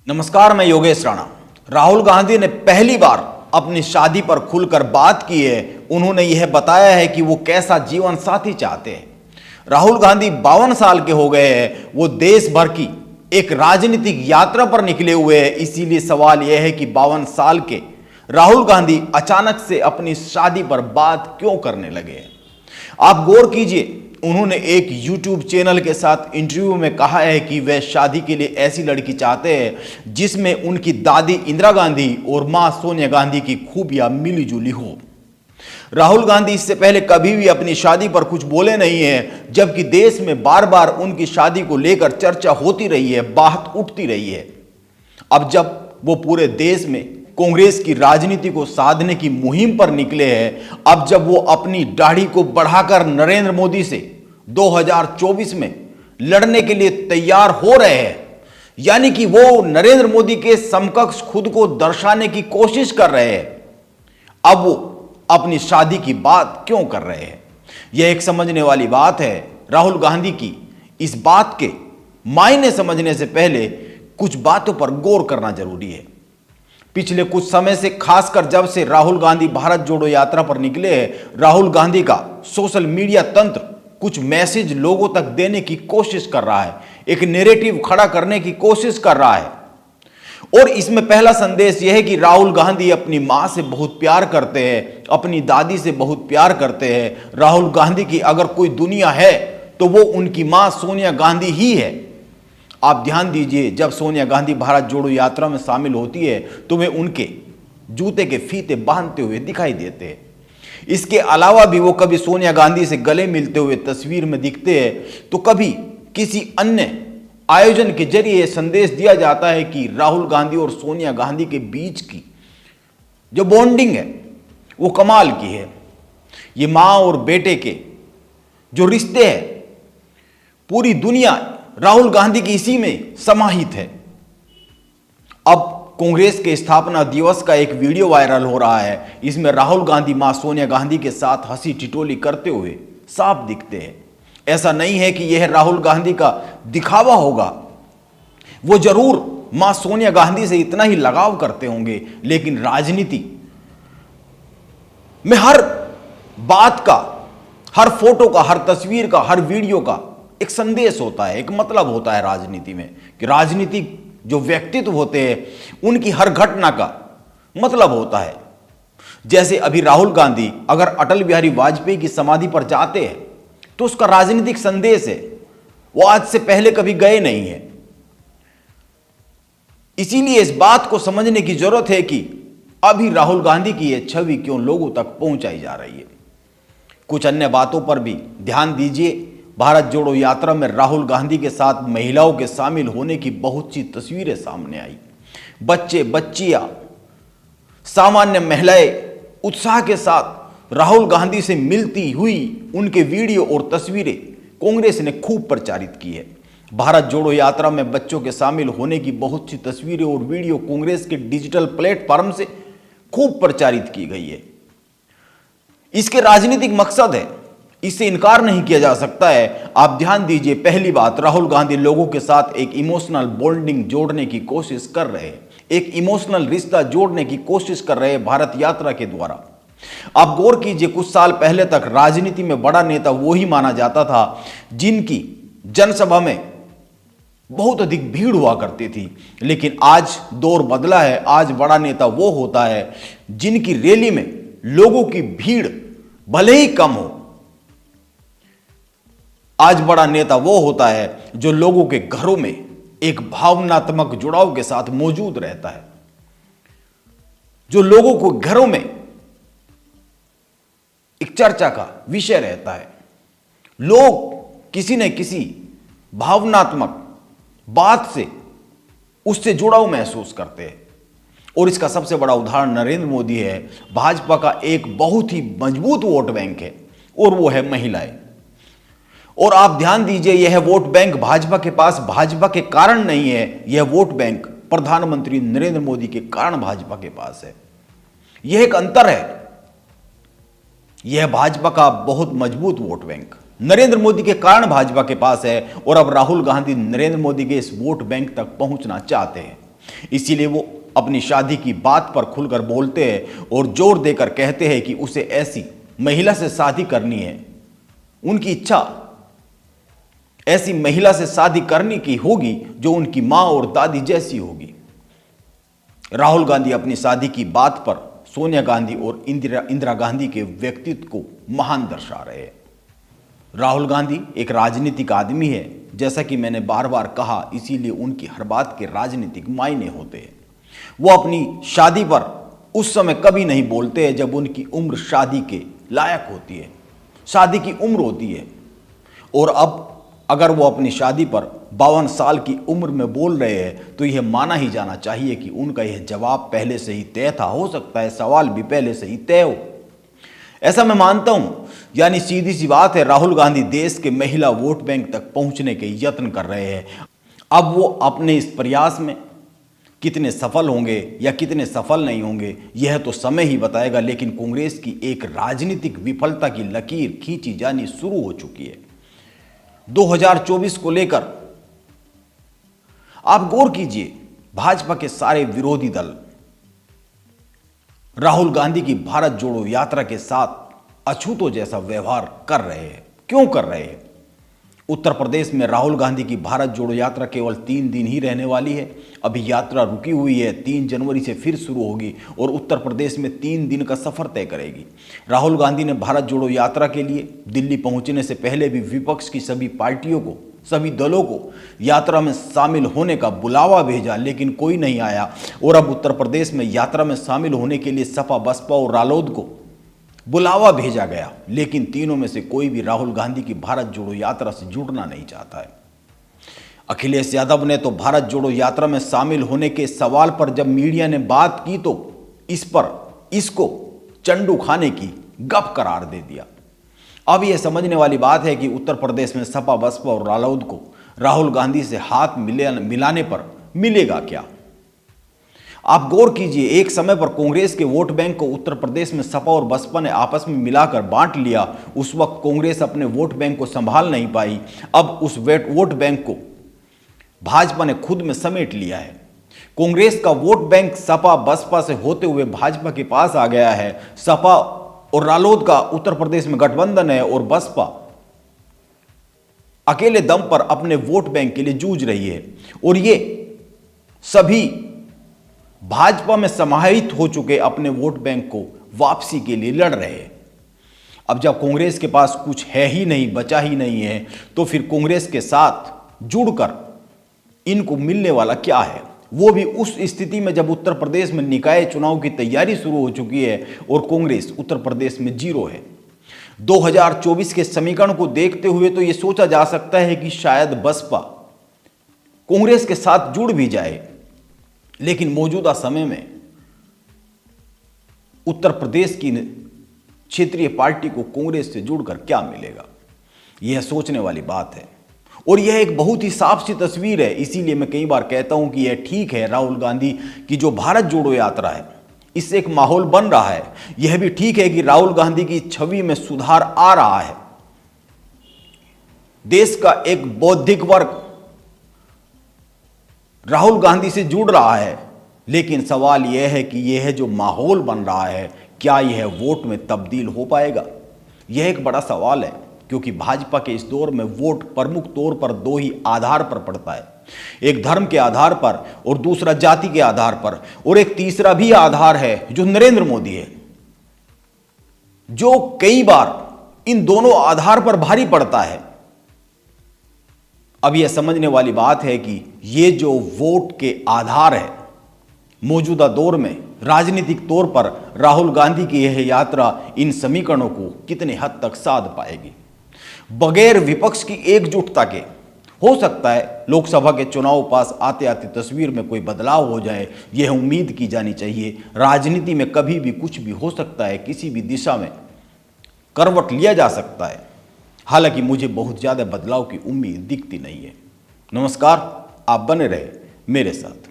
नमस्कार, मैं योगेश राणा। राहुल गांधी ने पहली बार अपनी शादी पर खुलकर बात की है। उन्होंने यह बताया है कि वो कैसा जीवन साथी चाहते हैं। राहुल गांधी 52 साल के हो गए हैं। वो देश भर की एक राजनीतिक यात्रा पर निकले हुए हैं। इसीलिए सवाल यह है कि 52 साल के राहुल गांधी अचानक से अपनी शादी पर बात क्यों करने लगे हैं। आप गौर कीजिए, उन्होंने एक YouTube चैनल के साथ इंटरव्यू में कहा है कि वे शादी के लिए ऐसी लड़की चाहते हैं जिसमें उनकी दादी इंदिरा गांधी और मां सोनिया गांधी की खूबियां मिली जुली हो। राहुल गांधी इससे पहले कभी भी अपनी शादी पर कुछ बोले नहीं है, जबकि देश में बार बार उनकी शादी को लेकर चर्चा होती रही है, बात उठती रही है। अब जब वो पूरे देश में कांग्रेस की राजनीति को साधने की मुहिम पर निकले हैं, अब जब वो अपनी दाढ़ी को बढ़ाकर नरेंद्र मोदी से 2024 में लड़ने के लिए तैयार हो रहे हैं, यानी कि वो नरेंद्र मोदी के समकक्ष खुद को दर्शाने की कोशिश कर रहे हैं, अब वो अपनी शादी की बात क्यों कर रहे हैं? यह एक समझने वाली बात है। राहुल गांधी की इस बात के मायने समझने से पहले कुछ बातों पर गौर करना जरूरी है। पिछले कुछ समय से, खासकर जब से राहुल गांधी भारत जोड़ो यात्रा पर निकले हैं, राहुल गांधी का सोशल मीडिया तंत्र कुछ मैसेज लोगों तक देने की कोशिश कर रहा है, एक नैरेटिव खड़ा करने की कोशिश कर रहा है। और इसमें पहला संदेश यह है कि राहुल गांधी अपनी मां से बहुत प्यार करते हैं, अपनी दादी से बहुत प्यार करते हैं। राहुल गांधी की अगर कोई दुनिया है तो वो उनकी मां सोनिया गांधी ही है। आप ध्यान दीजिए, जब सोनिया गांधी भारत जोड़ो यात्रा में शामिल होती है तो वे उनके जूते के फीते बांधते हुए दिखाई देते हैं। इसके अलावा भी वो कभी सोनिया गांधी से गले मिलते हुए तस्वीर में दिखते हैं, तो कभी किसी अन्य आयोजन के जरिए संदेश दिया जाता है कि राहुल गांधी और सोनिया गांधी के बीच की जो बॉन्डिंग है वो कमाल की है। ये मां और बेटे के जो रिश्ते हैं, पूरी दुनिया राहुल गांधी की इसी में समाहित है। अब कांग्रेस के स्थापना दिवस का एक वीडियो वायरल हो रहा है। इसमें राहुल गांधी मां सोनिया गांधी के साथ हंसी टिटोली करते हुए साफ दिखते हैं। ऐसा नहीं है कि यह राहुल गांधी का दिखावा होगा, वो जरूर मां सोनिया गांधी से इतना ही लगाव करते होंगे, लेकिन राजनीति में हर बात का, हर फोटो का, हर तस्वीर का, हर वीडियो का एक संदेश होता है, एक मतलब होता है राजनीति में, कि राजनीतिक जो व्यक्तित्व होते हैं उनकी हर घटना का मतलब होता है। जैसे अभी राहुल गांधी अगर अटल बिहारी वाजपेयी की समाधि पर जाते हैं तो उसका राजनीतिक संदेश है, वो आज से पहले कभी गए नहीं है। इसीलिए इस बात को समझने की जरूरत है कि अभी राहुल गांधी की यह छवि क्यों लोगों तक पहुंचाई जा रही है। कुछ अन्य बातों पर भी ध्यान दीजिए। भारत जोड़ो यात्रा में राहुल गांधी के साथ महिलाओं के शामिल होने की बहुत सी तस्वीरें सामने आई। बच्चे, बच्चियां, सामान्य महिलाएं उत्साह के साथ राहुल गांधी से मिलती हुई उनके वीडियो और तस्वीरें कांग्रेस ने खूब प्रचारित की है। भारत जोड़ो यात्रा में बच्चों के शामिल होने की बहुत सी तस्वीरें और वीडियो कांग्रेस के डिजिटल प्लेटफॉर्म से खूब प्रचारित की गई है। इसके राजनीतिक मकसद है, इससे इनकार नहीं किया जा सकता है। आप ध्यान दीजिए, पहली बात, राहुल गांधी लोगों के साथ एक इमोशनल बॉन्डिंग जोड़ने की कोशिश कर रहे हैं, एक इमोशनल रिश्ता जोड़ने की कोशिश कर रहे हैं भारत यात्रा के द्वारा। आप गौर कीजिए, कुछ साल पहले तक राजनीति में बड़ा नेता वो ही माना जाता था जिनकी जनसभा में बहुत अधिक भीड़ हुआ करती थी, लेकिन आज दौर बदला है। आज बड़ा नेता वो होता है जिनकी रैली में लोगों की भीड़ भले ही कम हो। आज बड़ा नेता वो होता है जो लोगों के घरों में एक भावनात्मक जुड़ाव के साथ मौजूद रहता है, जो लोगों को घरों में एक चर्चा का विषय रहता है। लोग किसी न किसी भावनात्मक बात से उससे जुड़ाव महसूस करते हैं, और इसका सबसे बड़ा उदाहरण नरेंद्र मोदी है। भाजपा का एक बहुत ही मजबूत वोट बैंक है और वो है महिलाएं। और आप ध्यान दीजिए, यह वोट बैंक भाजपा के पास भाजपा के कारण नहीं है, यह वोट बैंक प्रधानमंत्री नरेंद्र मोदी के कारण भाजपा के पास है। यह एक अंतर है। यह भाजपा का बहुत मजबूत वोट बैंक नरेंद्र मोदी के कारण भाजपा के पास है, और अब राहुल गांधी नरेंद्र मोदी के इस वोट बैंक तक पहुंचना चाहते हैं। इसीलिए वो अपनी शादी की बात पर खुलकर बोलते हैं और जोर देकर कहते हैं कि उसे ऐसी महिला से शादी करनी है। उनकी इच्छा ऐसी महिला से शादी करने की होगी जो उनकी मां और दादी जैसी होगी। राहुल गांधी अपनी शादी की बात पर सोनिया गांधी और इंदिरा गांधी के व्यक्तित्व को महान दर्शा रहे हैं। राहुल गांधी एक राजनीतिक आदमी है, जैसा कि मैंने बार बार कहा, इसीलिए उनकी हर बात के राजनीतिक मायने होते हैं। वो अपनी शादी पर उस समय कभी नहीं बोलते हैं जब उनकी उम्र शादी के लायक होती है, शादी की उम्र होती है। और अब अगर वो अपनी शादी पर 52 साल की उम्र में बोल रहे हैं तो यह माना ही जाना चाहिए कि उनका यह जवाब पहले से ही तय था। हो सकता है सवाल भी पहले से ही तय हो, ऐसा मैं मानता हूं। यानी सीधी सी बात है, राहुल गांधी देश के महिला वोट बैंक तक पहुंचने के यत्न कर रहे हैं। अब वो अपने इस प्रयास में कितने सफल होंगे या कितने सफल नहीं होंगे, यह तो समय ही बताएगा। लेकिन कांग्रेस की एक राजनीतिक विफलता की लकीर खींची जानी शुरू हो चुकी है 2024 को लेकर। आप गौर कीजिए, भाजपा के सारे विरोधी दल राहुल गांधी की भारत जोड़ो यात्रा के साथ अछूतों जैसा व्यवहार कर रहे हैं। क्यों कर रहे हैं? उत्तर प्रदेश में राहुल गांधी की भारत जोड़ो यात्रा केवल 3 दिन ही रहने वाली है। अभी यात्रा रुकी हुई है, 3 जनवरी से फिर शुरू होगी और उत्तर प्रदेश में 3 दिन का सफर तय करेगी। राहुल गांधी ने भारत जोड़ो यात्रा के लिए दिल्ली पहुंचने से पहले भी विपक्ष की सभी पार्टियों को, सभी दलों को यात्रा में शामिल होने का बुलावा भेजा, लेकिन कोई नहीं आया। और अब उत्तर प्रदेश में यात्रा में शामिल होने के लिए सपा, बसपा और रालोद को बुलावा भेजा गया, लेकिन तीनों में से कोई भी राहुल गांधी की भारत जोड़ो यात्रा से जुड़ना नहीं चाहता है। अखिलेश यादव ने तो भारत जोड़ो यात्रा में शामिल होने के सवाल पर जब मीडिया ने बात की तो इसको चंडू खाने की गप करार दे दिया। अब यह समझने वाली बात है कि उत्तर प्रदेश में सपा, बसपा और रालोद को राहुल गांधी से हाथ मिलाने पर मिलेगा क्या? आप गौर कीजिए, एक समय पर कांग्रेस के वोट बैंक को उत्तर प्रदेश में सपा और बसपा ने आपस में मिलाकर बांट लिया। उस वक्त कांग्रेस अपने वोट बैंक को संभाल नहीं पाई। अब उस वोट बैंक को भाजपा ने खुद में समेट लिया है। कांग्रेस का वोट बैंक सपा, बसपा से होते हुए भाजपा के पास आ गया है। सपा और रालोद का उत्तर प्रदेश में गठबंधन है और बसपा अकेले दम पर अपने वोट बैंक के लिए जूझ रही है। और ये सभी भाजपा में समाहित हो चुके अपने वोट बैंक को वापसी के लिए लड़ रहे हैं। अब जब कांग्रेस के पास कुछ है ही नहीं, बचा ही नहीं है, तो फिर कांग्रेस के साथ जुड़कर इनको मिलने वाला क्या है? वो भी उस स्थिति में जब उत्तर प्रदेश में निकाय चुनाव की तैयारी शुरू हो चुकी है और कांग्रेस उत्तर प्रदेश में 0 है। 2024 के समीकरण को देखते हुए तो यह सोचा जा सकता है कि शायद बसपा कांग्रेस के साथ जुड़ भी जाए, लेकिन मौजूदा समय में उत्तर प्रदेश की क्षेत्रीय पार्टी को कांग्रेस से जुड़कर क्या मिलेगा, यह सोचने वाली बात है। और यह एक बहुत ही साफ सी तस्वीर है। इसीलिए मैं कई बार कहता हूं कि यह ठीक है, राहुल गांधी की जो भारत जोड़ो यात्रा है, इससे एक माहौल बन रहा है। यह भी ठीक है कि राहुल गांधी की छवि में सुधार आ रहा है। देश का एक बौद्धिक वर्ग राहुल गांधी से जुड़ रहा है, लेकिन सवाल यह है कि यह जो माहौल बन रहा है, क्या यह वोट में तब्दील हो पाएगा? यह एक बड़ा सवाल है, क्योंकि भाजपा के इस दौर में वोट प्रमुख तौर पर 2 ही आधार पर पड़ता है। एक धर्म के आधार पर और दूसरा जाति के आधार पर, और एक तीसरा भी आधार है जो नरेंद्र मोदी है, जो कई बार इन दोनों आधार पर भारी पड़ता है। अब यह समझने वाली बात है कि ये जो वोट के आधार है, मौजूदा दौर में राजनीतिक तौर पर राहुल गांधी की यह यात्रा इन समीकरणों को कितने हद तक साध पाएगी। बगैर विपक्ष की एकजुटता के हो सकता है लोकसभा के चुनाव पास आते आते तस्वीर में कोई बदलाव हो जाए, यह उम्मीद की जानी चाहिए। राजनीति में कभी भी कुछ भी हो सकता है, किसी भी दिशा में करवट लिया जा सकता है। हालांकि मुझे बहुत ज़्यादा बदलाव की उम्मीद दिखती नहीं है। नमस्कार, आप बने रहे मेरे साथ।